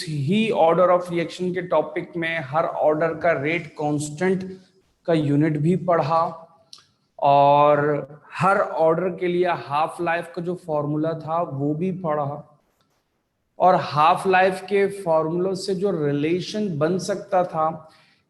He order of reaction के topic में हर order का रेट कांस्टेंट का यूनिट भी पढ़ा और हर ऑर्डर के लिए हाफ लाइफ का जो फॉर्मूला था वो भी पढ़ा और हाफ लाइफ के फॉर्मूलों से जो रिलेशन बन सकता था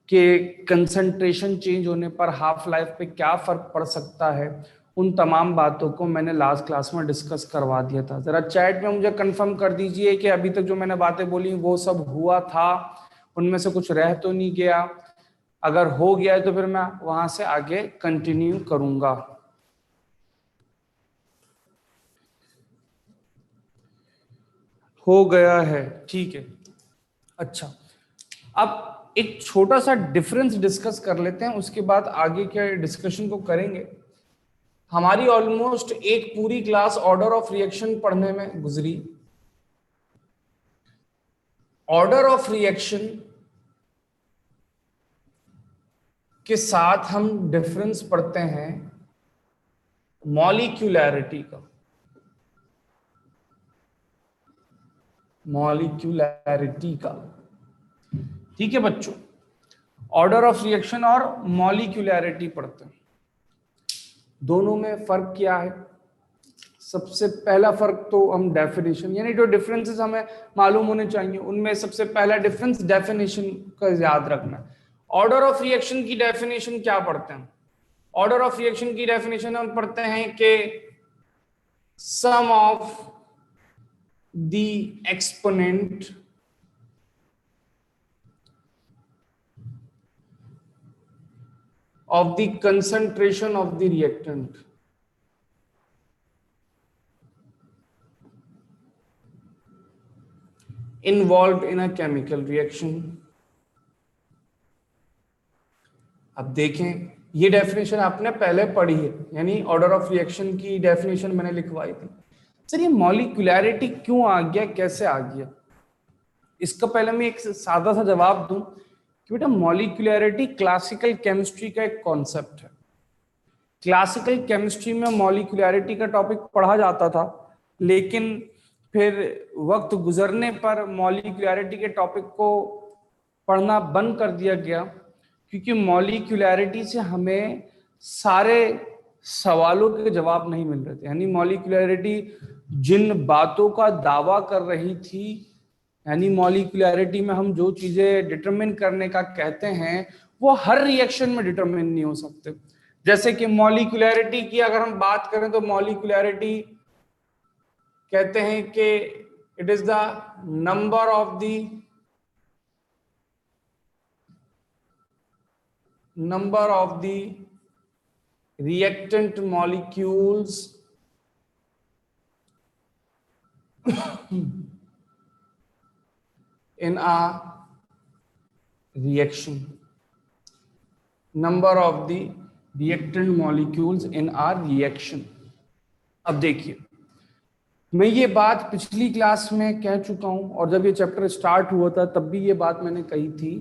कि कंसंट्रेशन चेंज होने पर हाफ लाइफ पे क्या फर्क पड़ सकता है, उन तमाम बातों को मैंने लास्ट क्लास में डिस्कस करवा दिया था। जरा चैट में मुझे कंफर्म कर दीजिए कि अभी तक जो मैंने बातें बोली वो सब हुआ था, उनमें से कुछ रह तो नहीं गया। अगर हो गया है तो फिर मैं वहां से आगे कंटिन्यू करूंगा। हो गया है, ठीक है। अच्छा, अब एक छोटा सा डिफरेंस डिस्कस कर लेते हैं, उसके बाद आगे के डिस्कशन को करेंगे। हमारी ऑलमोस्ट एक पूरी क्लास ऑर्डर ऑफ रिएक्शन पढ़ने में गुजरी। ऑर्डर ऑफ रिएक्शन के साथ हम डिफरेंस पढ़ते हैं मॉलिक्यूलैरिटी का। मॉलिक्यूलैरिटी का, ठीक है बच्चों। ऑर्डर ऑफ रिएक्शन और मॉलिक्यूलैरिटी पढ़ते हैं, दोनों में फर्क क्या है। सबसे पहला फर्क तो हम डेफिनेशन, यानी जो डिफरेंसेस हमें मालूम होने चाहिए उनमें सबसे पहला डिफरेंस डेफिनेशन का याद रखना। ऑर्डर ऑफ रिएक्शन की डेफिनेशन क्या पढ़ते हैं? ऑर्डर ऑफ रिएक्शन की डेफिनेशन हम पढ़ते हैं कि sum of the exponent of the concentration of the reactant involved in a chemical reaction। अब देखें, ये डेफिनेशन आपने पहले पढ़ी है, यानी ऑर्डर ऑफ रिएक्शन की डेफिनेशन मैंने लिखवाई थी। सर ये मॉलिक्यूलैरिटी क्यों आ गया, कैसे आ गया? इसका पहले मैं एक सादा सा जवाब दूं कि बेटा मॉलिक्यूलैरिटी क्लासिकल केमिस्ट्री का एक कॉन्सेप्ट है। क्लासिकल केमिस्ट्री में मॉलिक्यूलैरिटी का टॉपिक पढ़ा जाता था, लेकिन फिर वक्त गुजरने पर मॉलिक्यूलैरिटी के टॉपिक को पढ़ना बंद कर दिया गया, क्योंकि मॉलिक्यूलैरिटी से हमें सारे सवालों के जवाब नहीं मिल रहे थे। यानी मॉलिक्यूलैरिटी जिन बातों का दावा कर रही थी, यानी मॉलिक्यूलैरिटी में हम जो चीजें डिटरमिन करने का कहते हैं वो हर रिएक्शन में डिटरमिन नहीं हो सकते। जैसे कि मॉलिक्यूलैरिटी की अगर हम बात करें तो मॉलिक्यूलैरिटी कहते हैं कि it is the number of the reactant molecules in a reaction। number of the reactant molecules in a reaction। अब देखिए, मैं ये बात पिछली क्लास में कह चुका हूं और जब ये चैप्टर स्टार्ट हुआ था तब भी ये बात मैंने कही थी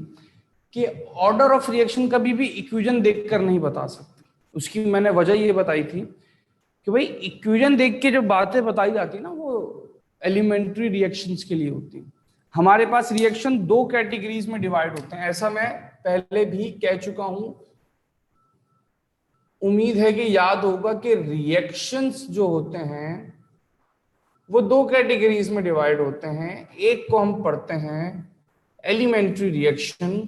कि ऑर्डर ऑफ रिएक्शन कभी भी इक्वेशन देखकर नहीं बता सकते। उसकी मैंने वजह ये बताई थी कि भाई इक्वेशन देख के जो बातें बताई जाती है ना वो एलिमेंट्री रिएक्शंस के लिए होती है। हमारे पास रिएक्शन दो कैटेगरीज में डिवाइड होते हैं, ऐसा मैं पहले भी कह चुका हूं। उम्मीद है कि याद होगा कि रिएक्शंस जो होते हैं वो दो कैटेगरीज में डिवाइड होते हैं। एक को हम पढ़ते हैं एलिमेंट्री रिएक्शन,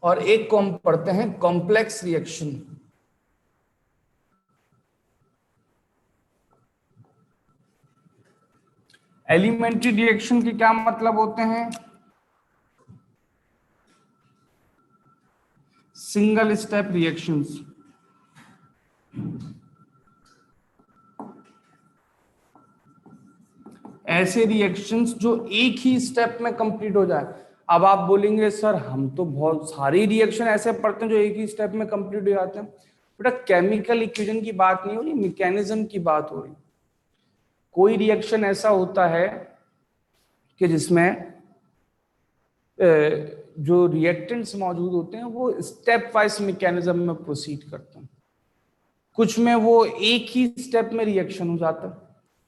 और एक को हम पढ़ते हैं कॉम्प्लेक्स रिएक्शन। एलिमेंट्री रिएक्शन के क्या मतलब होते हैं? Single step reactions. ऐसे रिएक्शंस जो एक ही स्टेप में कंप्लीट हो जाए। अब आप बोलेंगे सर हम तो बहुत सारी रिएक्शन ऐसे पढ़ते हैं जो एक ही स्टेप में कंप्लीट हो जाते हैं। बेटा केमिकल इक्वेशन की बात नहीं हो रही, मैकेनिज्म की बात हो रही। कोई रिएक्शन ऐसा होता है कि जिसमें जो रिएक्टेंट्स मौजूद होते हैं वो स्टेप वाइज मैकेनिज्म में प्रोसीड करते हैं। कुछ में वो एक ही स्टेप में रिएक्शन हो जाता है,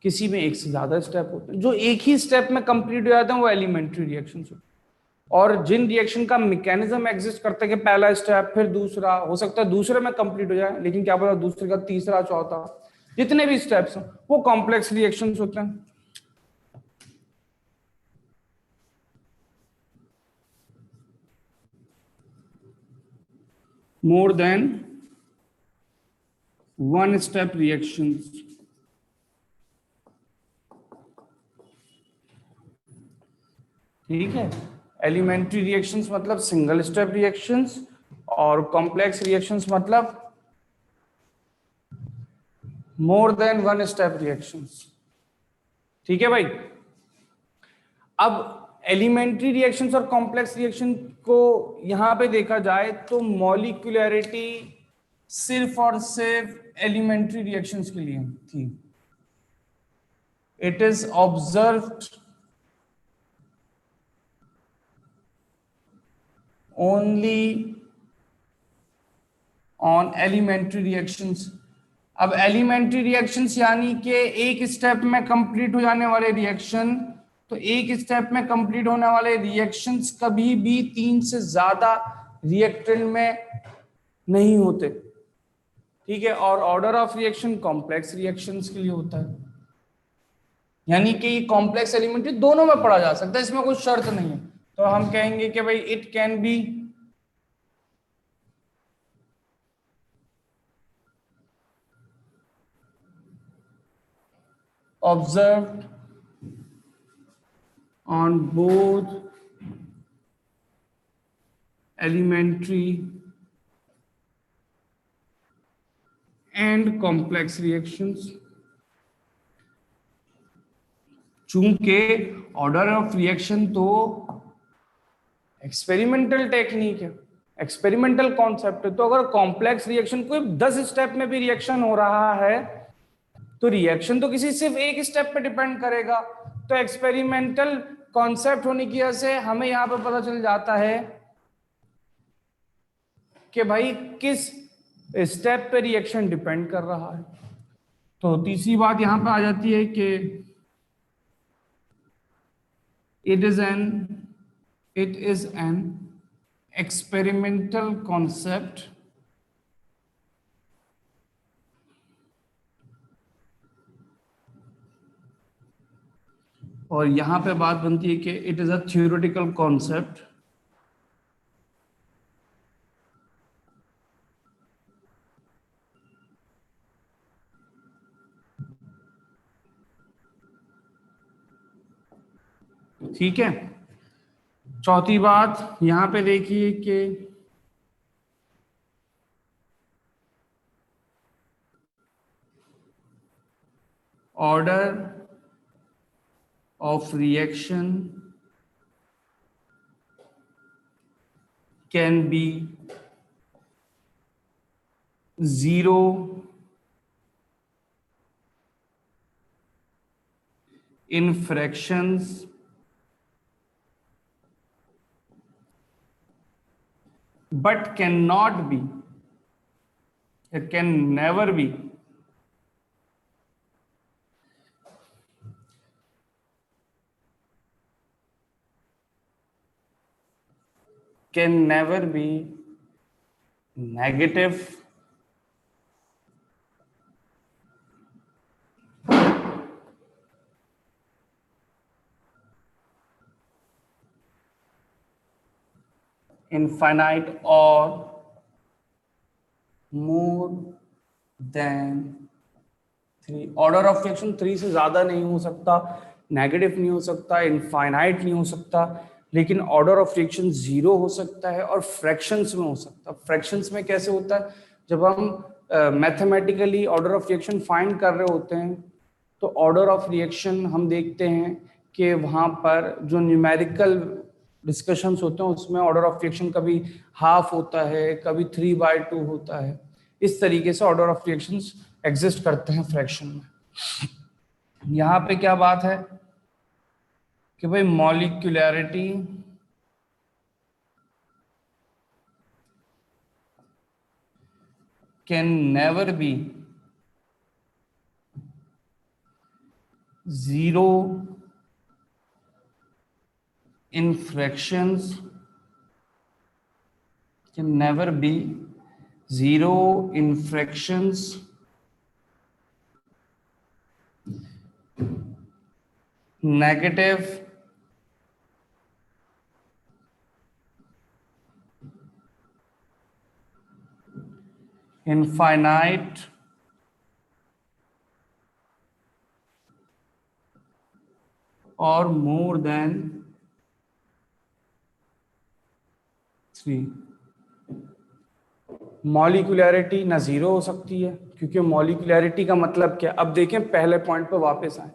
किसी में एक से ज्यादा स्टेप होते हैं। जो एक ही स्टेप में कंप्लीट हो जाते हैं वो एलिमेंट्री रिएक्शंस होते हैं। और जिन रिएक्शन का मैकेनिज्म एग्जिस्ट करता है कि पहला स्टेप फिर दूसरा, हो सकता है दूसरे में कंप्लीट हो जाए, लेकिन क्या पता दूसरे का तीसरा चौथा, जितने भी स्टेप्स हैं वो कॉम्प्लेक्स रिएक्शंस होते हैं। More than one step reactions. ठीक है, एलिमेंट्री रिएक्शंस मतलब सिंगल स्टेप रिएक्शंस, और कॉम्प्लेक्स रिएक्शंस मतलब more than one step reactions. ठीक है भाई। अब एलिमेंट्री रिएक्शंस और कॉम्प्लेक्स रिएक्शन को यहां पे देखा जाए तो मॉलिक्यूलैरिटी सिर्फ और सिर्फ एलिमेंट्री रिएक्शंस के लिए थी। It is observed only on elementary reactions. अब एलिमेंट्री रिएक्शंस यानी कि एक स्टेप में कंप्लीट हो जाने वाले रिएक्शन, तो एक स्टेप में कंप्लीट होने वाले रिएक्शंस कभी भी 3 से ज्यादा रिएक्टेंट में नहीं होते। ठीक है, और order of reaction complex reactions के लिए होता है, यानी कि कॉम्प्लेक्स एलिमेंट्री दोनों में पढ़ा जा सकता है, इसमें कोई शर्त नहीं है। तो हम कहेंगे कि भाई it can be observed on both elementary and complex reactions। चूंकि ऑर्डर ऑफ रिएक्शन तो एक्सपेरिमेंटल टेक्निक है, एक्सपेरिमेंटल कॉन्सेप्ट है, तो अगर कॉम्प्लेक्स रिएक्शन कोई 10 स्टेप में भी रिएक्शन हो रहा है तो रिएक्शन तो किसी सिर्फ एक स्टेप पे डिपेंड करेगा। तो एक्सपेरिमेंटल कॉन्सेप्ट होने की वजह से हमें यहां पर पता चल जाता है कि भाई किस स्टेप पे रिएक्शन डिपेंड कर रहा है। तो तीसरी बात यहां पे आ जाती है कि it is an experimental concept और यहां पे बात बनती है कि it is a theoretical concept ठीक है। चौथी बात यहां पे देखिए कि order of reaction can be 0 in fractions but cannot be, it can never be negative infinite or more than 3। Order of reaction 3 से ज्यादा नहीं हो सकता, नेगेटिव नहीं हो सकता, इनफाइनाइट नहीं हो सकता, लेकिन ऑर्डर ऑफ रिएक्शन 0 हो सकता है और फ्रैक्शंस में हो सकता है। फ्रैक्शंस में कैसे होता है, जब हम mathematically order of reaction find कर रहे होते हैं तो ऑर्डर ऑफ रिएक्शन हम देखते हैं कि वहां पर जो न्यूमेरिकल डिस्कशंस होते हैं उसमें ऑर्डर ऑफ रिएक्शन कभी हाफ होता है, कभी 3/2 होता है। इस तरीके से ऑर्डर ऑफ रिएक्शंस एग्जिस्ट करते हैं फ्रैक्शन में। यहां पे क्या बात है कि भाई molecularity can never be zero in fractions can never be zero in fractions negative infinite or more than 3। मॉलिक्यूलैरिटी ना जीरो हो सकती है, क्योंकि मॉलिक्यूलैरिटी का मतलब क्या, अब देखें पहले पॉइंट पर वापस आए।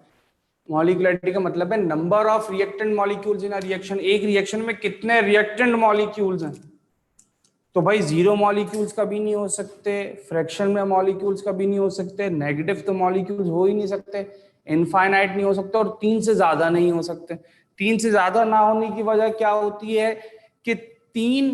मॉलिक्यूलैरिटी का मतलब है number of reactant molecules in a reaction. एक रिएक्शन में कितने रिएक्टेंट मॉलिक्यूल्स हैं। तो भाई जीरो मॉलिक्यूल्स कभी नहीं हो सकते, फ्रैक्शन में मॉलिक्यूल्स कभी नहीं हो सकते, नेगेटिव तो मॉलिक्यूल्स हो ही नहीं सकते, इनफाइनाइट नहीं हो सकते, और 3 से ज्यादा नहीं हो सकते। 3 से ज्यादा ना होने की वजह क्या होती है कि 3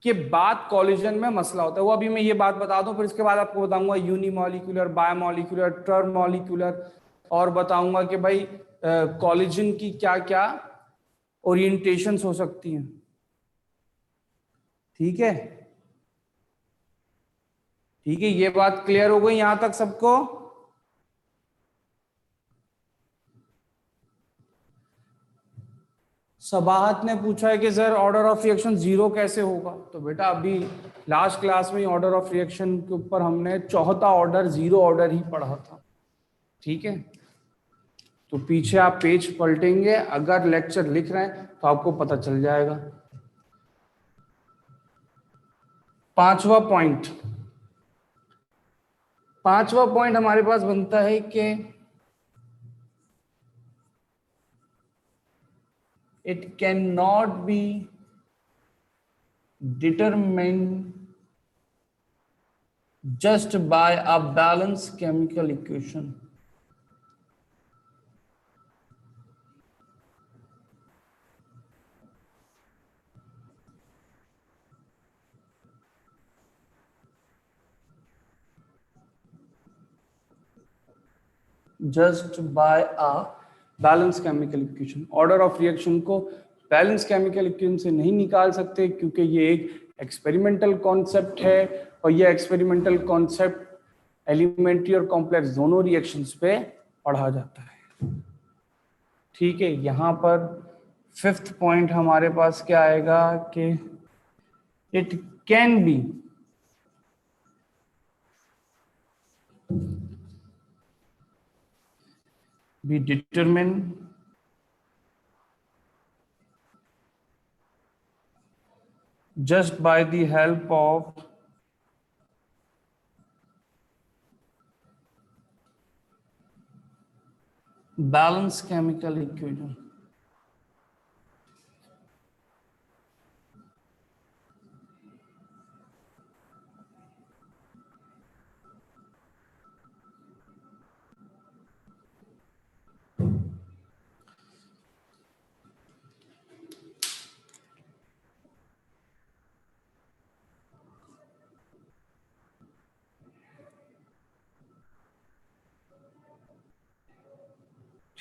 के बाद कॉलिजन में मसला होता है। वो अभी मैं ये बात बता दूं, फिर इसके बाद आपको बताऊंगा यूनिमॉलिक्यूलर, बायोमॉलिक्यूलर, टर्मॉलिक्यूलर, और बताऊंगा कि भाई कॉलिजन की क्या क्या ओरिएंटेशंस हो सकती हैं। ठीक है, ठीक है, ये बात क्लियर हो गई यहां तक सबको। सबाहत ने पूछा है कि sir order of reaction zero कैसे होगा। तो बेटा अभी लास्ट क्लास में ऑर्डर ऑफ रिएक्शन के ऊपर हमने चौथा ऑर्डर, जीरो ऑर्डर ही पढ़ा था। ठीक है, तो पीछे आप पेज पलटेंगे, अगर लेक्चर लिख रहे हैं तो आपको पता चल जाएगा। पांचवा पॉइंट हमारे पास बनता है कि it can not be determined just by a balanced chemical equation। just by a balanced chemical equation। Order of reaction को बैलेंस केमिकल इक्वेशन से नहीं निकाल सकते, क्योंकि ये एक एक्सपेरिमेंटल कॉन्सेप्ट है, और ये एक्सपेरिमेंटल कॉन्सेप्ट एलिमेंट्री और कॉम्प्लेक्स दोनों रिएक्शंस पे पढ़ा जाता है। ठीक है, यहां पर 5th पॉइंट हमारे पास क्या आएगा कि it can be determined just by the help of balanced chemical equation।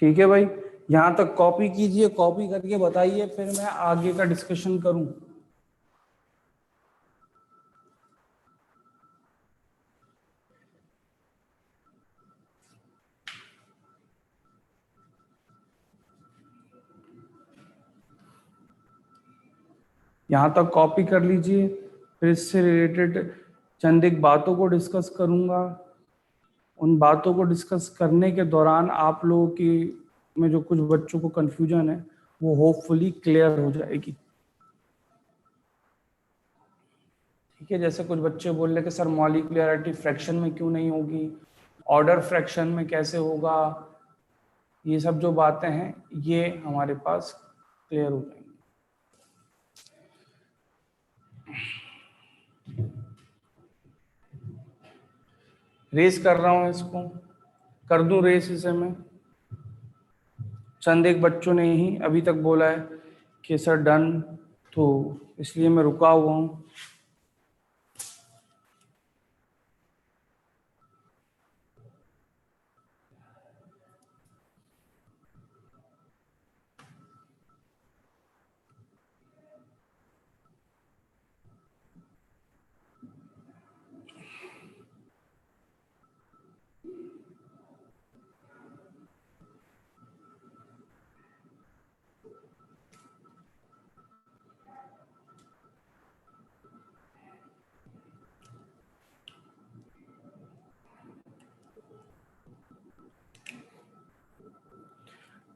ठीक है भाई, यहां तक कॉपी कीजिए, कॉपी करके बताइए, फिर मैं आगे का डिस्कशन करूं। यहां तक कॉपी कर लीजिए, फिर इससे रिलेटेड चंद एक बातों को डिस्कस करूंगा। उन बातों को डिस्कस करने के दौरान आप लोगों की में जो कुछ बच्चों को कंफ्यूजन है वो होपफुली क्लियर हो जाएगी। ठीक है, जैसे कुछ बच्चे बोल रहे कि सर मॉलिक्यूलरिटी फ्रैक्शन में क्यों नहीं होगी, ऑर्डर फ्रैक्शन में कैसे होगा, ये सब जो बातें हैं ये हमारे पास क्लियर हो जाएंगी। रेस कर रहा हूं, इसको कर दूं रेस इसे मैं। चंद एक बच्चों ने ही अभी तक बोला है कि सर डन, तो इसलिए मैं रुका हुआ हूं।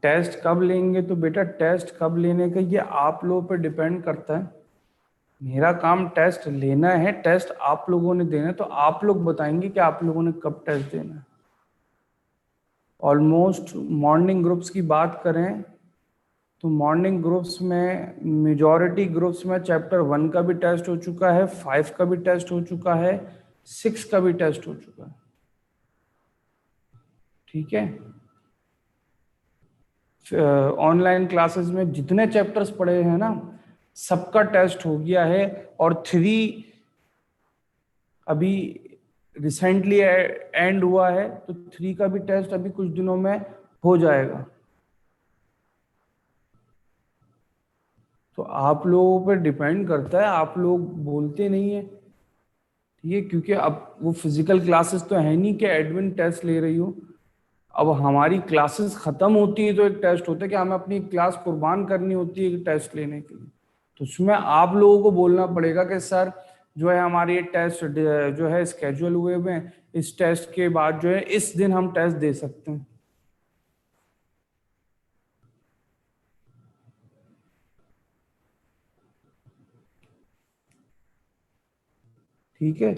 टेस्ट कब लेंगे, तो बेटा टेस्ट कब लेने का ये आप लोगों पर डिपेंड करता है। मेरा काम टेस्ट लेना है, टेस्ट आप लोगों ने देना है, तो आप लोग बताएंगे कि आप लोगों ने कब टेस्ट देना है। ऑलमोस्ट मॉर्निंग ग्रुप्स की बात करें तो मॉर्निंग ग्रुप्स में मेजॉरिटी ग्रुप्स में चैप्टर 1 का भी टेस्ट हो चुका है, 5 का भी टेस्ट हो चुका है, 6 का भी टेस्ट हो चुका है। ठीक है, ऑनलाइन क्लासेस में जितने चैप्टर्स पढ़े हैं ना, सबका टेस्ट हो गया है। और 3 अभी रिसेंटली एंड हुआ है, तो 3 का भी टेस्ट अभी कुछ दिनों में हो जाएगा। तो आप लोगों पर डिपेंड करता है, आप लोग बोलते नहीं है, ठीक है, क्योंकि अब वो फिजिकल क्लासेस तो है नहीं कि एडमिन टेस्ट ले रही हो। अब हमारी क्लासेस खत्म होती है तो एक टेस्ट होता है कि हमें अपनी क्लास कुर्बान करनी होती है टेस्ट लेने के लिए। तो उसमें आप लोगों को बोलना पड़ेगा कि सर जो है हमारे ये टेस्ट जो है स्केड्यूल हुए हुए हैं, इस टेस्ट के बाद जो है इस दिन हम टेस्ट दे सकते हैं। ठीक है,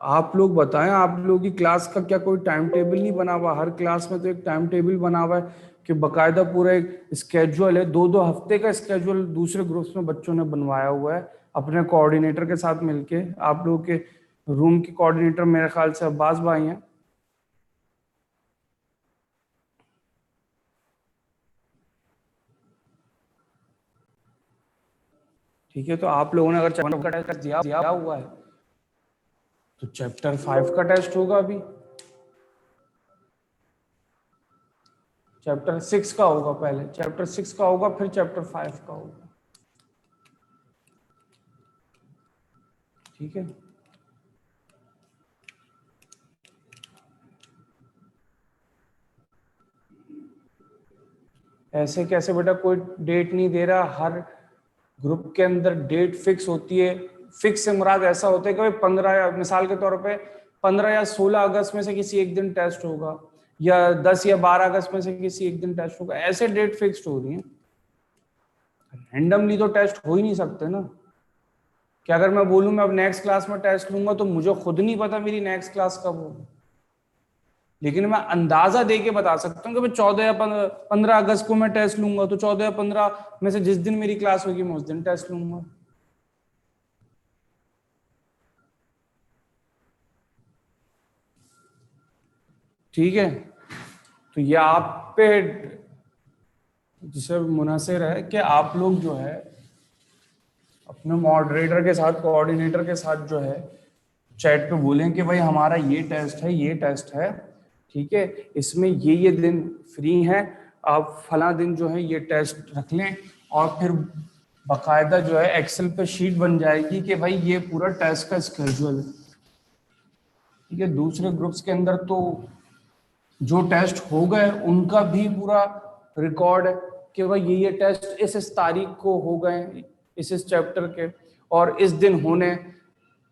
आप लोग बताएं, आप लोगों की क्लास का क्या कोई टाइम टेबल नहीं बना हुआ? हर क्लास में तो एक टाइम टेबल बना हुआ है कि बकायदा पूरा एक स्केड्यूल है, 2-2 हफ्ते का स्केड्यूल दूसरे ग्रुप्स में बच्चों ने बनवाया हुआ है अपने कोऑर्डिनेटर के साथ मिलके। आप लोगों के रूम के कोऑर्डिनेटर मेरे ख्याल से अब्बास भाई हैं। ठीक है, तो आप लोगों ने अगर चैप्टर का टेस्ट दिया हुआ है तो चैप्टर 5 का टेस्ट होगा अभी, चैप्टर 6 का होगा, पहले चैप्टर 6 का होगा, फिर चैप्टर 5 का होगा। ठीक है, ऐसे कैसे बेटा कोई डेट नहीं दे रहा? हर ग्रुप के अंदर डेट फिक्स होती है। फिक्स से मुराद ऐसा होता है कि भाई 15 या मिसाल के तौर पे 15 या 16 अगस्त में से किसी एक दिन टेस्ट होगा, या 10 या 12 अगस्त में से किसी एक दिन टेस्ट होगा, ऐसे डेट फिक्स्ड हो रही है। रैंडमली तो टेस्ट हो ही नहीं सकते ना। कि अगर मैं बोलूं मैं अब नेक्स्ट क्लास में टेस्ट लूंगा तो मुझे खुद नहीं पता मेरी नेक्स्ट क्लास कब होगी, लेकिन मैं अंदाजा दे के बता सकता हूँ कि मैं 14 या 15 अगस्त को मैं टेस्ट लूंगा, तो 14 या 15 में से जिस दिन मेरी क्लास होगी मैं उस दिन टेस्ट लूंगा। ठीक है, तो ये आप पे जिसे मुनासिर है कि आप लोग जो है अपने मॉडरेटर के साथ, कोऑर्डिनेटर के साथ जो है चैट पे बोलें कि भाई हमारा ये टेस्ट है, ये टेस्ट है, ठीक है, इसमें ये दिन फ्री हैं, आप फला दिन जो है ये टेस्ट रख लें। और फिर बाकायदा जो है एक्सेल पे शीट बन जाएगी कि भाई ये पूरा टेस्ट का स्केड्यूल है। ठीक है, दूसरे ग्रुप्स के अंदर तो जो टेस्ट हो गए उनका भी पूरा रिकॉर्ड है कि भाई ये टेस्ट इस तारीख को हो गए, इस चैप्टर के, और इस दिन होने।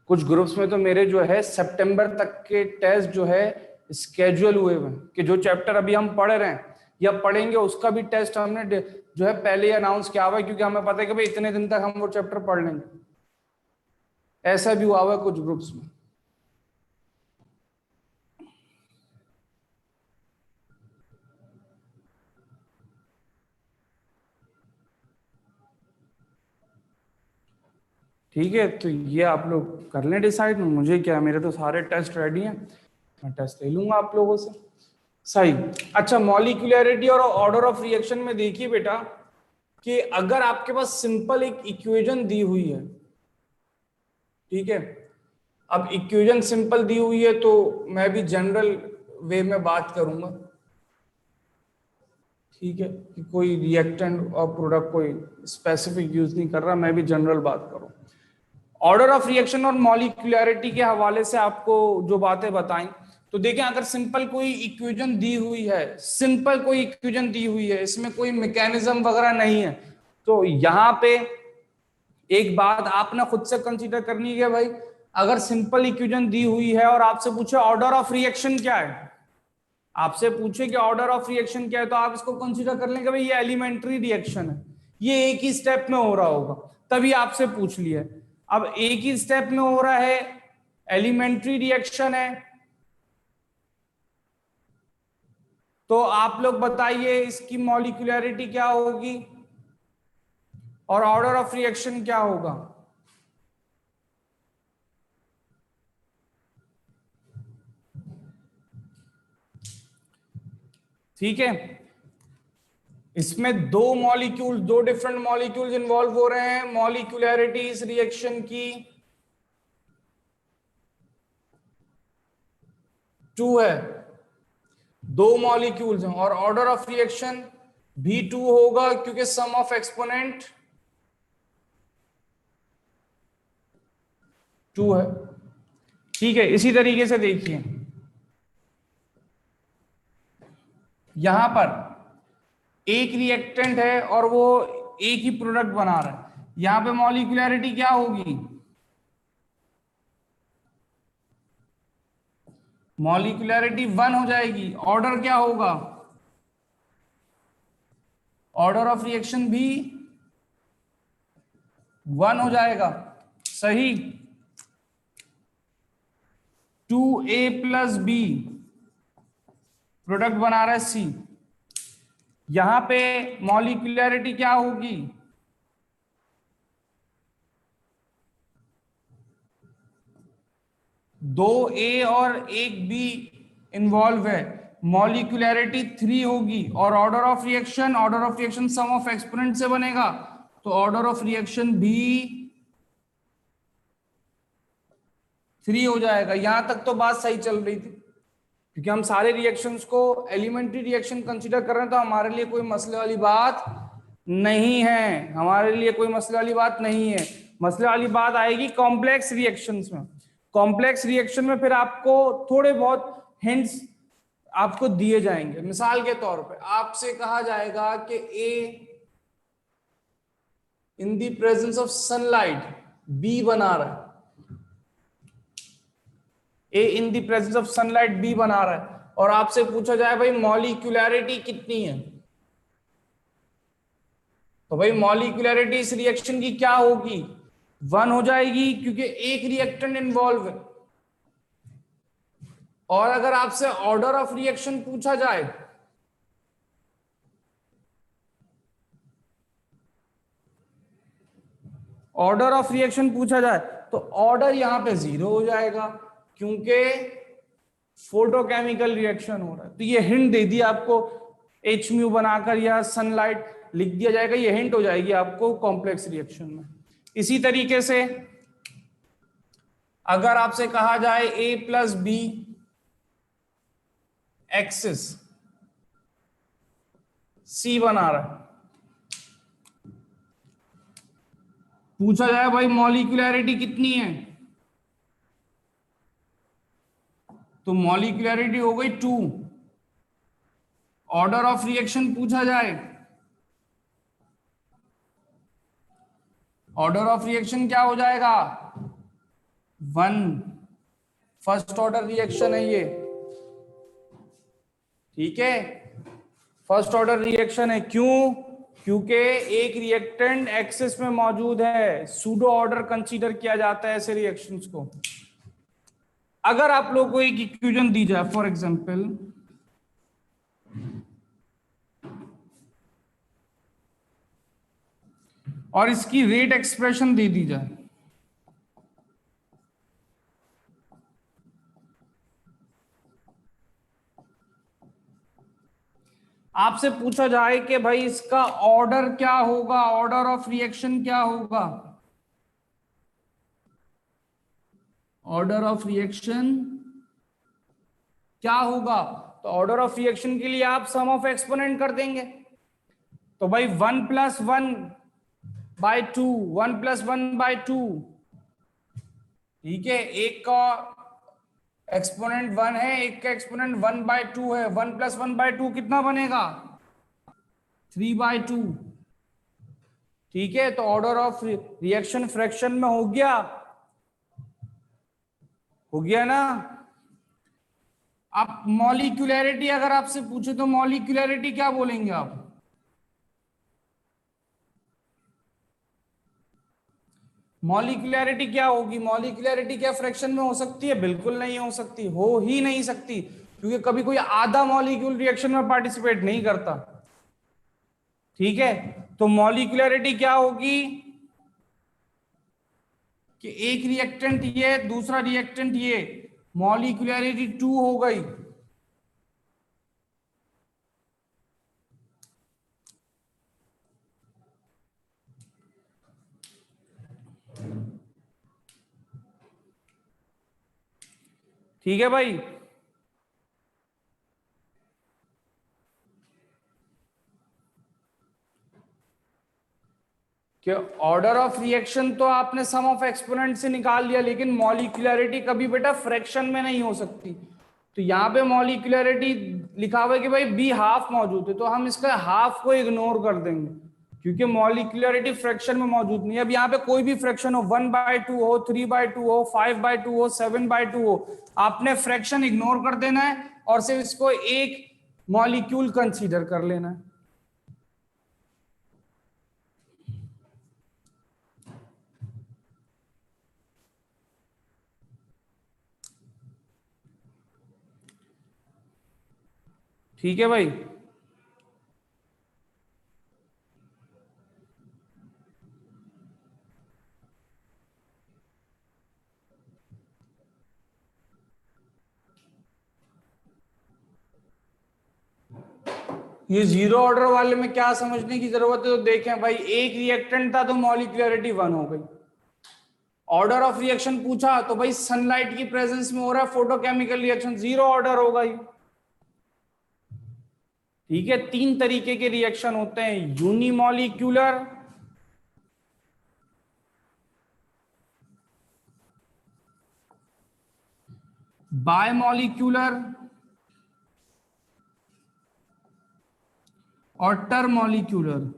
कुछ ग्रुप्स में तो मेरे जो है सितंबर तक के टेस्ट जो है स्केड्यूल हुए हुए कि जो चैप्टर अभी हम पढ़ रहे हैं या पढ़ेंगे उसका भी टेस्ट हमने जो है पहले ही अनाउंस किया हुआ है, क्योंकि हमें पता है कि भाई इतने दिन तक हम वो चैप्टर पढ़ लेंगे। ऐसा भी हुआ हुआ है कुछ ग्रुप्स में। ठीक है, तो ये आप लोग कर लें डिसाइड, मुझे क्या, मेरे तो सारे टेस्ट रेडी हैं, मैं टेस्ट ले लूंगा आप लोगों से। सही। अच्छा, मॉलिक्यूलरिटी और ऑर्डर ऑफ रिएक्शन में देखिए बेटा कि अगर आपके पास सिंपल एक इक्वेशन दी हुई है, ठीक है, अब इक्वेशन सिंपल दी हुई है तो मैं भी जनरल वे में बात करूंगा, ठीक है, कि कोई रिएक्टेंट और प्रोडक्ट कोई स्पेसिफिक यूज नहीं कर रहा, मैं भी जनरल बात करूं। ऑर्डर ऑफ रिएक्शन और मॉलिक्यूलरिटी के हवाले से आपको जो बातें बताई, तो देखें अगर सिंपल कोई इक्वेशन दी हुई है, सिंपल कोई इक्वेशन दी हुई है, इसमें कोई मैकेनिज्म वगैरह नहीं है, तो यहां पे एक बात आपने खुद से कंसीडर करनी है भाई, अगर सिंपल इक्वेशन दी हुई है और आपसे पूछे ऑर्डर ऑफ रिएक्शन क्या है, आपसे पूछे कि ऑर्डर ऑफ रिएक्शन क्या है, तो आप इसको कंसीडर कर लेंगे भाई ये एलिमेंट्री रिएक्शन है, ये एक ही स्टेप में हो रहा होगा, तभी आपसे पूछ लिया। अब एक ही स्टेप में हो रहा है, एलिमेंट्री रिएक्शन है, तो आप लोग बताइए इसकी मॉलिक्यूलरिटी क्या होगी और ऑर्डर ऑफ रिएक्शन क्या होगा। ठीक है, इसमें दो डिफरेंट मॉलिक्यूल्स इन्वॉल्व हो रहे हैं। मॉलिक्यूलरिटी इस रिएक्शन की 2 है, दो मॉलिक्यूल्स हैं, और ऑर्डर ऑफ रिएक्शन भी 2 होगा क्योंकि सम ऑफ एक्सपोनेंट 2 है। ठीक है, इसी तरीके से देखिए यहां पर एक रिएक्टेंट है और वो एक ही प्रोडक्ट बना रहा है, यहां पे मॉलिक्यूलरिटी क्या होगी, मॉलिक्यूलरिटी 1 हो जाएगी। ऑर्डर क्या होगा, ऑर्डर ऑफ रिएक्शन भी 1 हो जाएगा। सही, 2A प्लस B प्रोडक्ट बना रहा है C, यहां पे मॉलिक्यूलरिटी क्या होगी, दो A और एक B इन्वॉल्व है, मॉलिक्यूलरिटी 3 होगी। और order of reaction sum of exponent से बनेगा, तो ऑर्डर ऑफ रिएक्शन भी 3 हो जाएगा। यहां तक तो बात सही चल रही थी, क्योंकि हम सारे रिएक्शंस को एलिमेंट्री रिएक्शन कंसीडर कर रहे हैं, तो हमारे लिए कोई मसले वाली बात नहीं है, हमारे लिए कोई मसले वाली बात नहीं है। मसले वाली बात आएगी कॉम्प्लेक्स रिएक्शंस में। कॉम्प्लेक्स रिएक्शन में फिर आपको थोड़े बहुत हिंट्स आपको दिए जाएंगे। मिसाल के तौर पे आपसे कहा जाएगा कि A in the presence of sunlight B बना रहा है, A in the presence of sunlight B बना रहा है, और आपसे पूछा जाए भाई मॉलिक्यूलरिटी कितनी है, तो भाई मॉलिक्यूलरिटी इस रिएक्शन की क्या होगी, 1 हो जाएगी क्योंकि एक रिएक्टेंट इन्वॉल्व है। और अगर आपसे ऑर्डर ऑफ रिएक्शन पूछा जाए, ऑर्डर ऑफ रिएक्शन पूछा जाए तो ऑर्डर यहां पे 0 हो जाएगा, क्योंकि फोटोकेमिकल रिएक्शन हो रहा है। तो ये हिंट दे दी आपको, एच म्यू बनाकर या सनलाइट लिख दिया जाएगा, ये हिंट हो जाएगी आपको कॉम्प्लेक्स रिएक्शन में। इसी तरीके से अगर आपसे कहा जाए ए प्लस बी एक्सिस सी बना रहा है, पूछा जाए भाई मॉलिक्यूलरिटी कितनी है, तो मॉलिक्यूलरिटी हो गई 2। ऑर्डर ऑफ रिएक्शन पूछा जाए, ऑर्डर ऑफ रिएक्शन क्या हो जाएगा, 1। फर्स्ट ऑर्डर रिएक्शन है ये, ठीक है, फर्स्ट ऑर्डर रिएक्शन है। क्यों, क्योंकि एक रिएक्टेंट एक्सिस में मौजूद है, सूडो ऑर्डर कंसीडर किया जाता है ऐसे रिएक्शंस को। अगर आप लोगों को एक इक्वेशन दी जाए, फॉर एग्जांपल और इसकी रेट एक्सप्रेशन दे दी जाए, आपसे पूछा जाए कि भाई इसका ऑर्डर क्या होगा, ऑर्डर ऑफ रिएक्शन क्या होगा, ऑर्डर ऑफ रिएक्शन क्या होगा, तो ऑर्डर ऑफ रिएक्शन के लिए आप सम ऑफ एक्सपोनेंट कर देंगे। तो भाई 1 + 1/2, 1 + 1/2, ठीक है, एक का एक्सपोनेंट 1 है, एक का एक्सपोनेंट 1/2 है, 1 + 1/2 कितना बनेगा, 3/2। ठीक है, तो ऑर्डर ऑफ रिएक्शन फ्रैक्शन में हो गया ना। आप मॉलिक्यूलैरिटी अगर आपसे पूछे तो मॉलिक्यूलैरिटी क्या बोलेंगे आप? मॉलिक्यूलैरिटी क्या होगी? मॉलिक्यूलैरिटी क्या फ्रैक्शन में हो सकती है? बिल्कुल नहीं हो सकती, हो ही नहीं सकती, क्योंकि कभी कोई आधा मॉलिक्यूल रिएक्शन में पार्टिसिपेट नहीं करता। ठीक है, तो मॉलिक्यूलैरिटी क्या होगी कि एक रिएक्टेंट ये, दूसरा रिएक्टेंट ये, मॉलिक्यूलैरिटी 2 हो गई। ठीक है भाई, कि ऑर्डर ऑफ रिएक्शन तो आपने सम ऑफ एक्सपोनेंट से निकाल लिया, लेकिन मॉलिक्यूलैरिटी कभी बेटा फ्रैक्शन में नहीं हो सकती। तो यहाँ पे मॉलिक्यूलैरिटी लिखा हुआ है कि भाई बी हाफ मौजूद है, तो हम इसका हाफ को इग्नोर कर देंगे, क्योंकि मॉलिक्यूलैरिटी फ्रैक्शन में मौजूद नहीं है। अब यहाँ पे कोई भी फ्रैक्शन हो, 1/2 हो, 3/2 हो, 5/2 हो, 7/2 हो, आपने फ्रैक्शन इग्नोर कर देना है और सिर्फ इसको एक मॉलिक्यूल कंसीडर कर लेना है। ठीक है भाई, ये जीरो ऑर्डर वाले में क्या समझने की जरूरत है? तो देखें भाई, एक रिएक्टेंट था तो मॉलिक्यूलैरिटी 1 हो गई। ऑर्डर ऑफ रिएक्शन पूछा तो भाई सनलाइट की प्रेजेंस में हो रहा है फोटोकेमिकल रिएक्शन, जीरो ऑर्डर होगा ही। ठीक है, 3 तरीके के रिएक्शन होते हैं, यूनिमॉलिक्यूलर, बायमॉलिक्यूलर और टरमॉलिक्यूलर।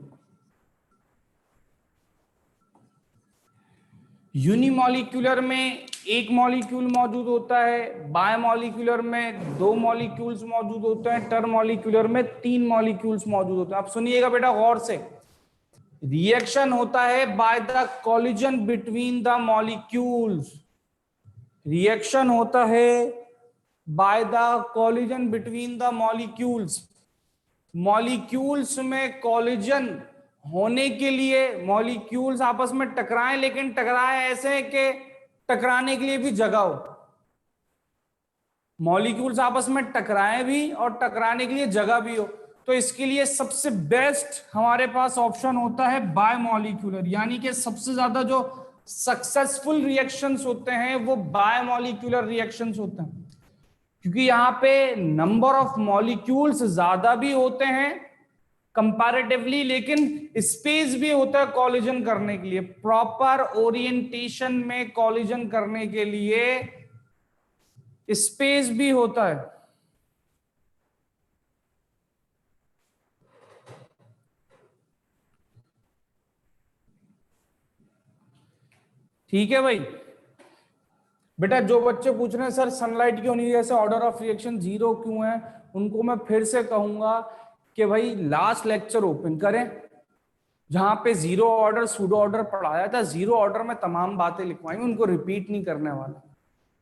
यूनिमॉलिक्यूलर में एक मॉलिक्यूल मौजूद होता है, बायमॉलिक्यूलर में 2 मॉलिक्यूल्स मौजूद होते हैं, टरमॉलिक्यूलर में 3 मॉलिक्यूल्स मौजूद होते हैं। आप सुनिएगा बेटा गौर से, रिएक्शन होता है by the collision between the molecules. Reaction होता है by the collision between the molecules. Molecules में कॉलिजन होने के लिए मॉलिक्यूल्स आपस में टकराएं, लेकिन टकराए ऐसे कि टकराने के लिए भी जगह हो। मॉलिक्यूल्स आपस में टकराएं भी और टकराने के लिए जगह भी हो। तो इसके लिए सबसे बेस्ट हमारे पास ऑप्शन होता है बायमॉलिक्यूलर, यानी कि सबसे ज्यादा जो सक्सेसफुल रिएक्शंस होते हैं वो बायमॉलिक्यूलर रिएक्शंस होते हैं, क्योंकि यहां पे नंबर ऑफ मॉलिक्यूल्स ज्यादा भी होते हैं कंपैरेटिवली, लेकिन स्पेस भी होता है कॉलिजन करने के लिए। प्रॉपर ओरिएंटेशन में कॉलिजन करने के लिए स्पेस भी होता है। ठीक है भाई, बेटा जो बच्चे पूछ रहे हैं सर सनलाइट क्यों नहीं, जैसे ऑर्डर ऑफ रिएक्शन 0 क्यों है, उनको मैं फिर से कहूंगा कि भाई लास्ट लेक्चर ओपन करें जहां पे 0 ऑर्डर सूडो ऑर्डर पढ़ाया था। 0 ऑर्डर में तमाम बातें लिखवाएंगे, उनको रिपीट नहीं करने वाला।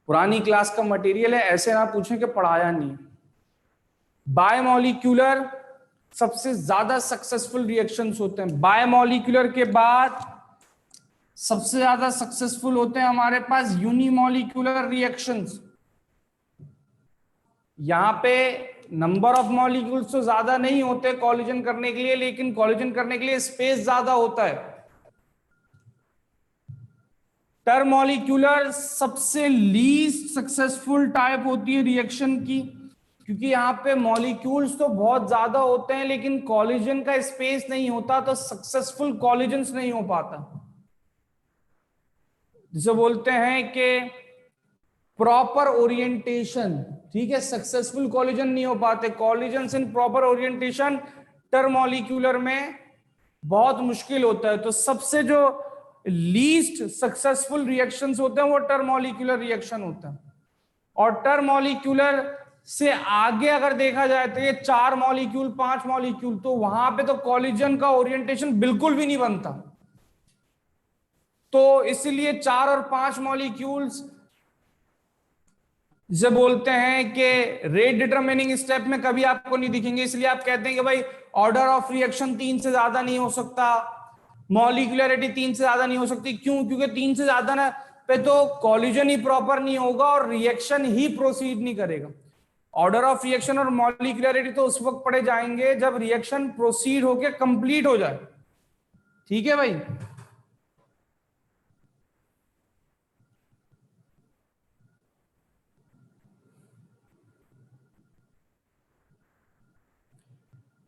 पुरानी क्लास का मटेरियल है, ऐसे ना पूछें कि पढ़ाया नहीं। बायमॉलिक्यूलर सबसे ज्यादा सक्सेसफुल रिएक्शंस होते हैं। बायमॉलिक्यूलर के बाद सबसे ज्यादा सक्सेसफुल होते हैं हमारे पास यूनिमॉलिक्यूलर रिएक्शंस। यहां पे नंबर ऑफ मॉलिक्यूल्स तो ज्यादा नहीं होते कॉलिजन करने के लिए, लेकिन कॉलिजन करने के लिए स्पेस ज्यादा होता है। टरमॉलिक्यूलर सबसे लीस्ट सक्सेसफुल टाइप होती है रिएक्शन की, क्योंकि यहां पे मॉलिक्यूल्स तो बहुत ज्यादा होते हैं लेकिन कॉलिजन का स्पेस नहीं होता, तो सक्सेसफुल कॉलिजन्स नहीं हो पाता। जिसे बोलते हैं कि प्रॉपर ओरिएंटेशन। ठीक है, सक्सेसफुल कॉलिजन नहीं हो पाते, कॉलिजन इन प्रॉपर ओरिएंटेशन टरमॉलिक्यूलर में बहुत मुश्किल होता है। तो सबसे जो लीस्ट सक्सेसफुल रिएक्शंस होते हैं वो टरमॉलिक्यूलर रिएक्शन होता है। और टरमॉलिक्यूलर से आगे अगर देखा जाए तो ये 4 मॉलिक्यूल 5 मॉलिक्यूल, तो वहां पे तो कॉलिजन का ओरिएंटेशन बिल्कुल भी नहीं बनता। तो इसलिए 4 और 5 मॉलिक्यूल्स जो बोलते हैं कि रेट डिटरमिनिंग स्टेप में कभी आपको नहीं दिखेंगे, इसलिए आप कहते हैं कि भाई ऑर्डर ऑफ रिएक्शन 3 से ज्यादा नहीं हो सकता, मॉलिक्यूलरिटी 3 से ज्यादा नहीं हो सकती। क्यों? क्योंकि 3 से ज्यादा ना पे तो कॉलिजन ही प्रॉपर नहीं होगा और रिएक्शन ही प्रोसीड नहीं करेगा। ऑर्डर ऑफ रिएक्शन और मॉलिक्यूलरिटी तो उस वक्त पढ़े जाएंगे जब रिएक्शन प्रोसीड होकर कंप्लीट हो जाए। ठीक है भाई।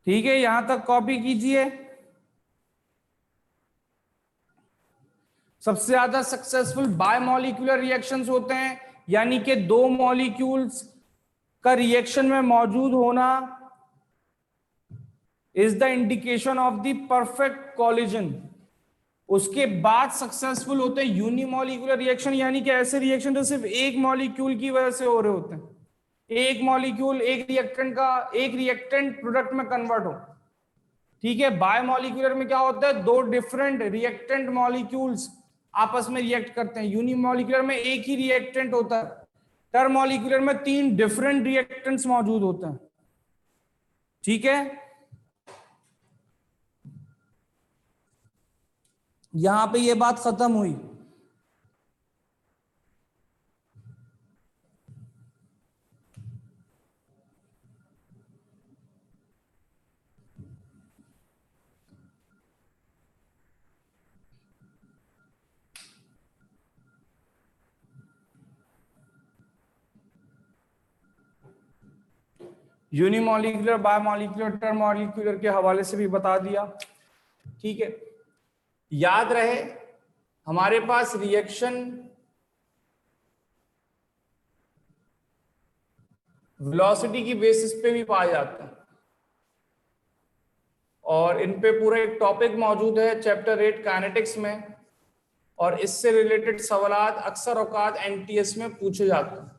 ठीक है, यहां तक कॉपी कीजिए। सबसे ज्यादा सक्सेसफुल बायमॉलिक्यूलर रिएक्शंस होते हैं, यानी कि 2 मॉलिक्यूल्स का रिएक्शन में मौजूद होना is the indication of the perfect collision. उसके बाद सक्सेसफुल होते हैं यूनिमॉलिक्यूलर रिएक्शन, यानी कि ऐसे रिएक्शन जो सिर्फ एक मॉलिक्यूल की वजह से हो रहे होते हैं। एक मॉलिक्यूल एक रिएक्टेंट प्रोडक्ट में कन्वर्ट हो। ठीक है, बायोमॉलिक्यूलर में क्या होता है, 2 डिफरेंट रिएक्टेंट मॉलिक्यूल्स आपस में रिएक्ट करते हैं। यूनिमॉलिक्यूलर में एक ही रिएक्टेंट होता है। टर्मोलिक्यूलर में 3 डिफरेंट रिएक्टेंट्स मौजूद होते हैं। ठीक है, यहां पे ये बात खत्म हुई। यूनिमॉलिक्यूलर बायोमॉलिक्यूलर टर्मोलिक्यूलर के हवाले से भी बता दिया। ठीक है, याद रहे हमारे पास रिएक्शन वेलोसिटी की बेसिस पे भी पाया जाता है, और इन पे पूरा एक टॉपिक मौजूद है चैप्टर 8 काइनेटिक्स में, और इससे रिलेटेड सवालात अक्सर औकात एनटीएस में पूछे जाते हैं।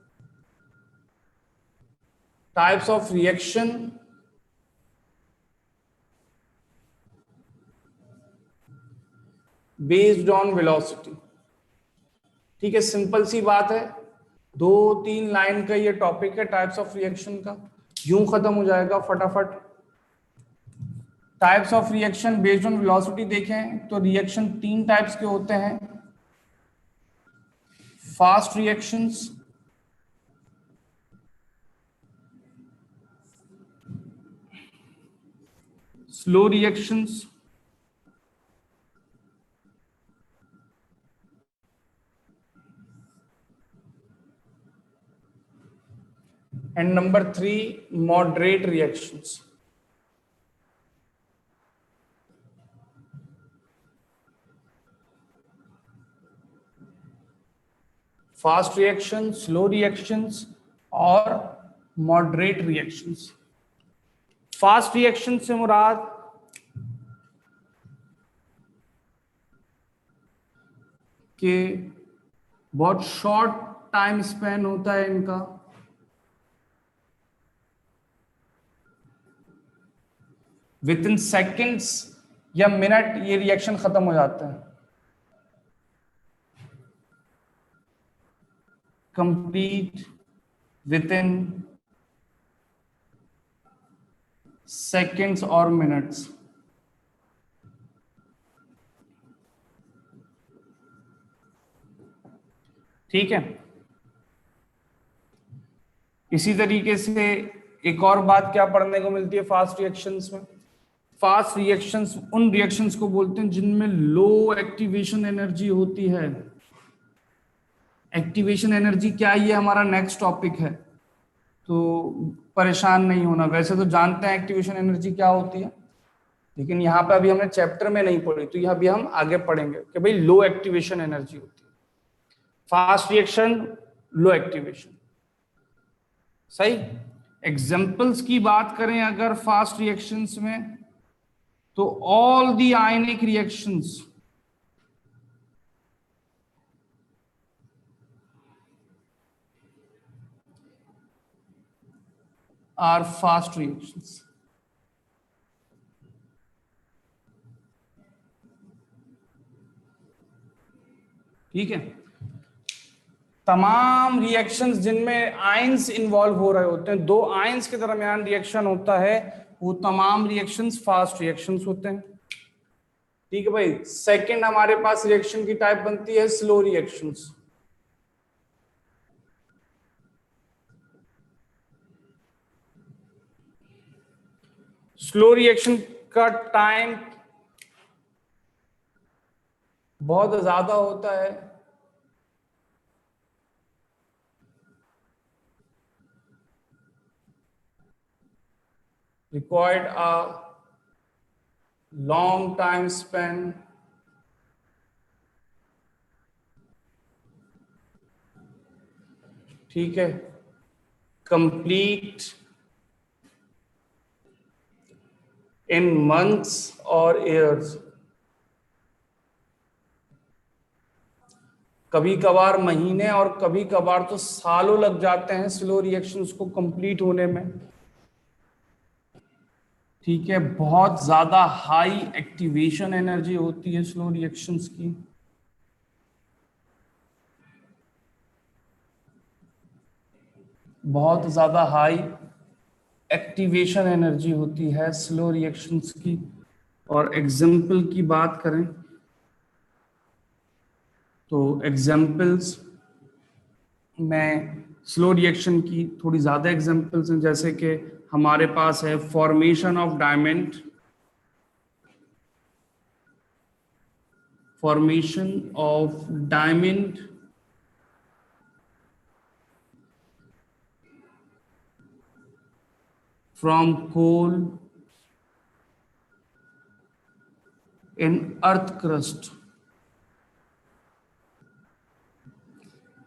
Types of reaction, based on velocity. ठीक है, सिंपल सी बात है, 2-3 लाइन का ये टॉपिक है टाइप्स ऑफ रिएक्शन का, यूं खत्म हो जाएगा फटाफट। Types of reaction based on velocity देखें तो रिएक्शन 3 टाइप्स के होते हैं। Fast reactions, slow reactions, and number 3 moderate reactions. Fast reaction, slow reactions और मॉडरेट रिएक्शंस। फास्ट रिएक्शन से मुराद कि बहुत शॉर्ट टाइम स्पेन होता है इनका, विद इन सेकेंड्स या मिनट ये रिएक्शन खत्म हो जाता है। कंप्लीट विद इन सेकेंड्स और मिनट्स। ठीक है, इसी तरीके से एक और बात क्या पढ़ने को मिलती है फास्ट रिएक्शंस में। फास्ट रिएक्शंस उन रिएक्शंस को बोलते हैं जिनमें लो एक्टिवेशन एनर्जी होती है। एक्टिवेशन एनर्जी क्या, ये हमारा नेक्स्ट टॉपिक है, तो परेशान नहीं होना। वैसे तो जानते हैं एक्टिवेशन एनर्जी क्या होती है, लेकिन यहाँ पे अभी हमने चैप्टर में नहीं पढ़ी, तो यहाँ भी हम आगे पढ़ेंगे कि भाई लो एक्टिवेशन एनर्जी होती है। फास्ट रिएक्शन, लो एक्टिवेशन, सही। एग्जाम्पल्स की बात करें अगर फास्ट रिएक्शंस में, तो all the ionic reactions, are fast reactions. ठीक है, तमाम रिएक्शंस जिनमें आयंस इन्वॉल्व हो रहे होते हैं, दो आयंस के दरमियान रिएक्शन होता है, वो तमाम रिएक्शंस फास्ट रिएक्शंस होते हैं। ठीक है भाई। सेकंड हमारे पास रिएक्शन की टाइप बनती है स्लो रिएक्शंस। स्लो रिएक्शन का टाइम बहुत ज्यादा होता है, required a long time span ठीक है, complete in months or years। कभी कभार महीने और कभी कभार तो सालों लग जाते हैं स्लो रिएक्शंस को कंप्लीट होने में। ठीक है, बहुत ज्यादा हाई एक्टिवेशन एनर्जी होती है स्लो रिएक्शंस की। बहुत ज्यादा हाई एक्टिवेशन एनर्जी होती है स्लो रिएक्शंस की। और एग्जाम्पल की बात करें तो एग्जाम्पल्स में स्लो रिएक्शन की थोड़ी ज्यादा एग्जाम्पल्स हैं, जैसे कि हमारे पास है formation of diamond, formation of diamond from coal in earth crust.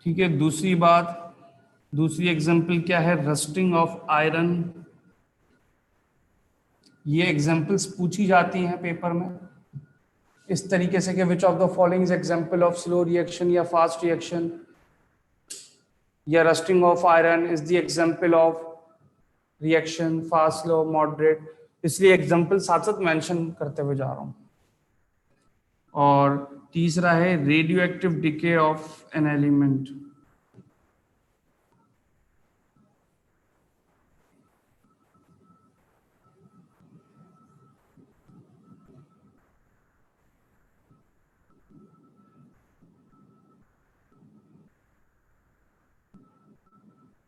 ठीक है, दूसरी बात, दूसरी एग्जाम्पल क्या है, रस्टिंग ऑफ आयरन। ये एग्जाम्पल्स पूछी जाती हैं पेपर में इस तरीके से कि which of the following is example of slow reaction या फास्ट रिएक्शन, या rusting of iron is the example of reaction fast, slow, moderate. इसलिए एग्जाम्पल साथ साथ मेंशन करते हुए जा रहा हूं। और तीसरा है radio active decay of an element.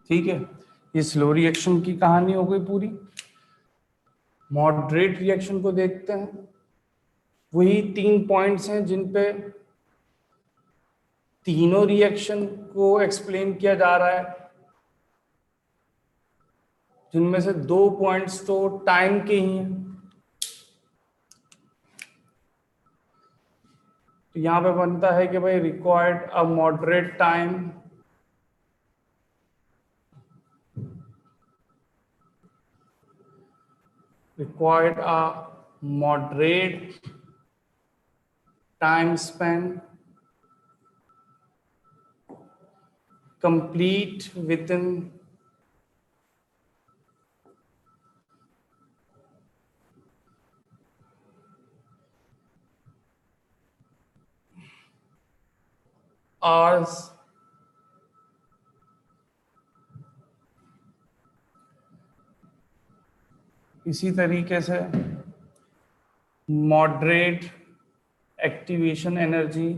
ठीक है, ये स्लो रिएक्शन की कहानी हो गई पूरी। मॉडरेट रिएक्शन को देखते हैं। वही 3 पॉइंट्स हैं जिन पे तीनों रिएक्शन को एक्सप्लेन किया जा रहा है, जिनमें से 2 पॉइंट्स तो टाइम के ही हैं। तो यहां पे बनता है कि भाई required a moderate time required a moderate time span complete within hours इसी तरीके से moderate activation energy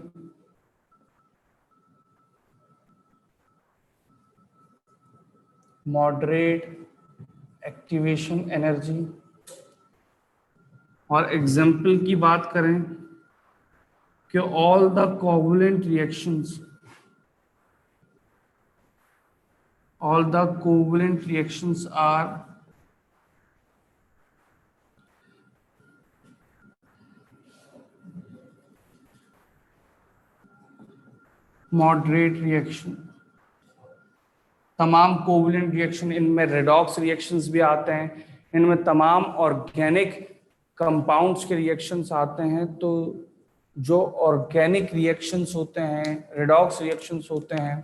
moderate activation energy. और एग्जाम्पल की बात करें कि all the covalent reactions, all the covalent reactions are moderate reaction। तमाम कोवलेंट रिएक्शन, इनमें रेडॉक्स रिएक्शंस भी आते हैं, इनमें तमाम ऑर्गेनिक कंपाउंड्स के रिएक्शंस आते हैं। तो जो ऑर्गेनिक रिएक्शंस होते हैं, रेडॉक्स रिएक्शंस होते हैं,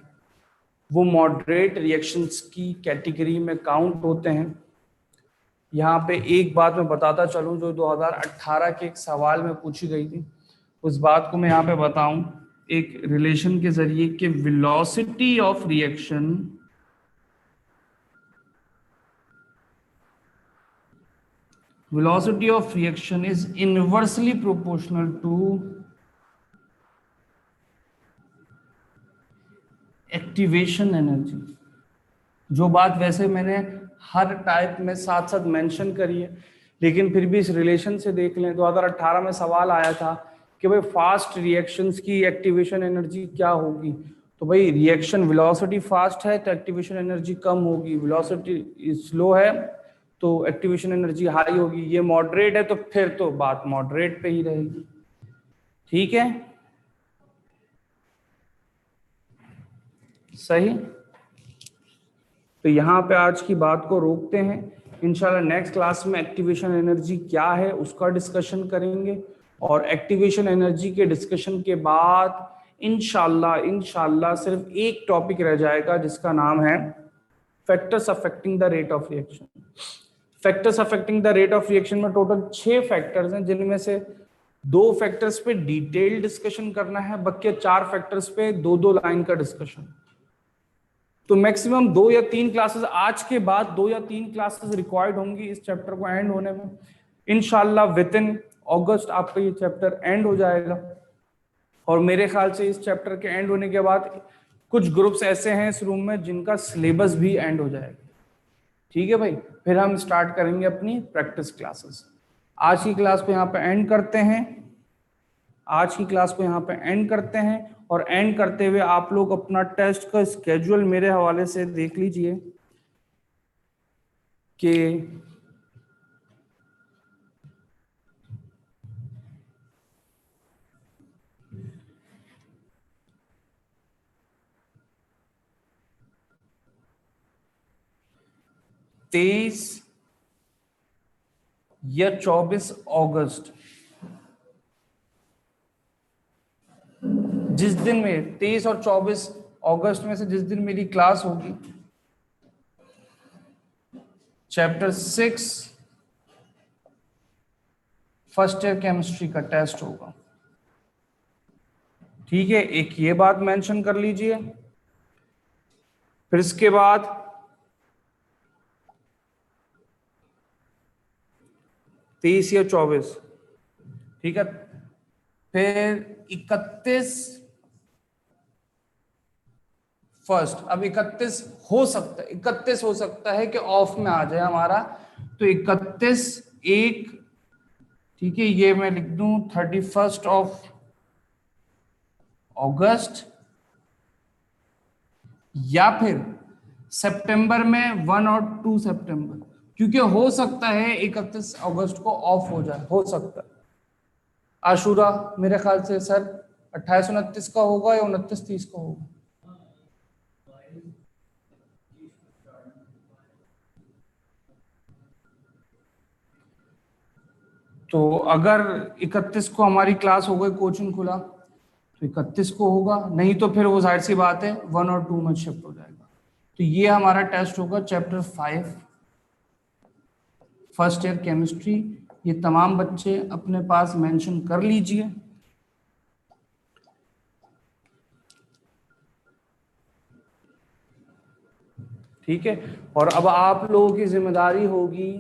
वो मॉडरेट रिएक्शंस की कैटेगरी में काउंट होते हैं। यहाँ पे एक बात मैं बताता चलूं जो 2018 के एक सवाल में पूछी गई थी, उस बात को मैं यहाँ पे बताऊं एक रिलेशन के जरिए कि velocity of reaction is inversely proportional to activation energy. जो बात वैसे मैंने हर टाइप में साथ साथ मेंशन करी है, लेकिन फिर भी इस रिलेशन से देख लें। 2018 में सवाल आया था कि भाई फास्ट रिएक्शंस की एक्टिवेशन एनर्जी क्या होगी, तो भाई रिएक्शन वेलोसिटी फास्ट है तो एक्टिवेशन एनर्जी कम होगी, वेलोसिटी स्लो है तो एक्टिवेशन एनर्जी हाई होगी, ये मॉडरेट है तो फिर तो बात मॉडरेट पे ही रहेगी। ठीक है, सही। तो यहाँ पे आज की बात को रोकते हैं, इंशाल्लाह नेक्स्ट क्लास में एक्टिवेशन एनर्जी क्या है उसका डिस्कशन करेंगे, और एक्टिवेशन एनर्जी के डिस्कशन के बाद इंशाल्लाह सिर्फ एक टॉपिक रह जाएगा जिसका नाम है factors affecting the rate of reaction. Factors affecting the rate of reaction में टोटल 6 फैक्टर्स हैं, जिनमें से 2 फैक्टर्स पे डिटेल डिस्कशन करना है, बाकी 4 फैक्टर्स पे 2-2 लाइन का डिस्कशन। तो मैक्सिमम 2 या 3 क्लासेस आज के बाद 2 या 3 क्लासेस रिक्वायर्ड होंगी इस चैप्टर को एंड होने में। इंशाल्लाह विद इन अगस्त आपका ये चैप्टर एंड हो जाएगा, और मेरे ख्याल से इस चैप्टर के एंड होने के बाद कुछ ग्रुप्स ऐसे हैं इस रूम में जिनका सिलेबस भी एंड हो जाएगा। ठीक है भाई, फिर हम स्टार्ट करेंगे अपनी प्रैक्टिस क्लासेस। आज की क्लास को यहाँ पे एंड करते हैं, आज की क्लास को यहाँ पे एंड करते हैं, और एंड करते हुए आप लोग अपना टेस्ट का स्केड्यूल मेरे हवाले से देख लीजिए कि तेईस या 24 अगस्त, जिस दिन में 23 और 24 अगस्त में से जिस दिन मेरी क्लास होगी, चैप्टर 6 फर्स्ट ईयर केमिस्ट्री का टेस्ट होगा। ठीक है, एक ये बात मेंशन कर लीजिए। फिर इसके बाद 23 या 24, ठीक है, फिर 31 फर्स्ट। अब 31 हो सकता है, 31 हो सकता है कि ऑफ में आ जाए हमारा, तो 31 एक, ठीक है, ये मैं लिख दूं 31 ऑफ अगस्त, या फिर सितंबर में 1 और 2 सितंबर, क्योंकि हो सकता है 31 अगस्त को ऑफ हो जाए, हो सकता है। आशूरा मेरे ख्याल से सर 28-29 का होगा या 29-30 का होगा। तो अगर 31 को हमारी क्लास हो गई, कोचिंग खुला, तो 31 को होगा, नहीं तो फिर वो जाहिर सी बात है 1 और 2 में शिफ्ट हो जाएगा। तो ये हमारा टेस्ट होगा चैप्टर 5 फर्स्ट ईयर केमिस्ट्री। ये तमाम बच्चे अपने पास मेंशन कर लीजिए। ठीक है, और अब आप लोगों की जिम्मेदारी होगी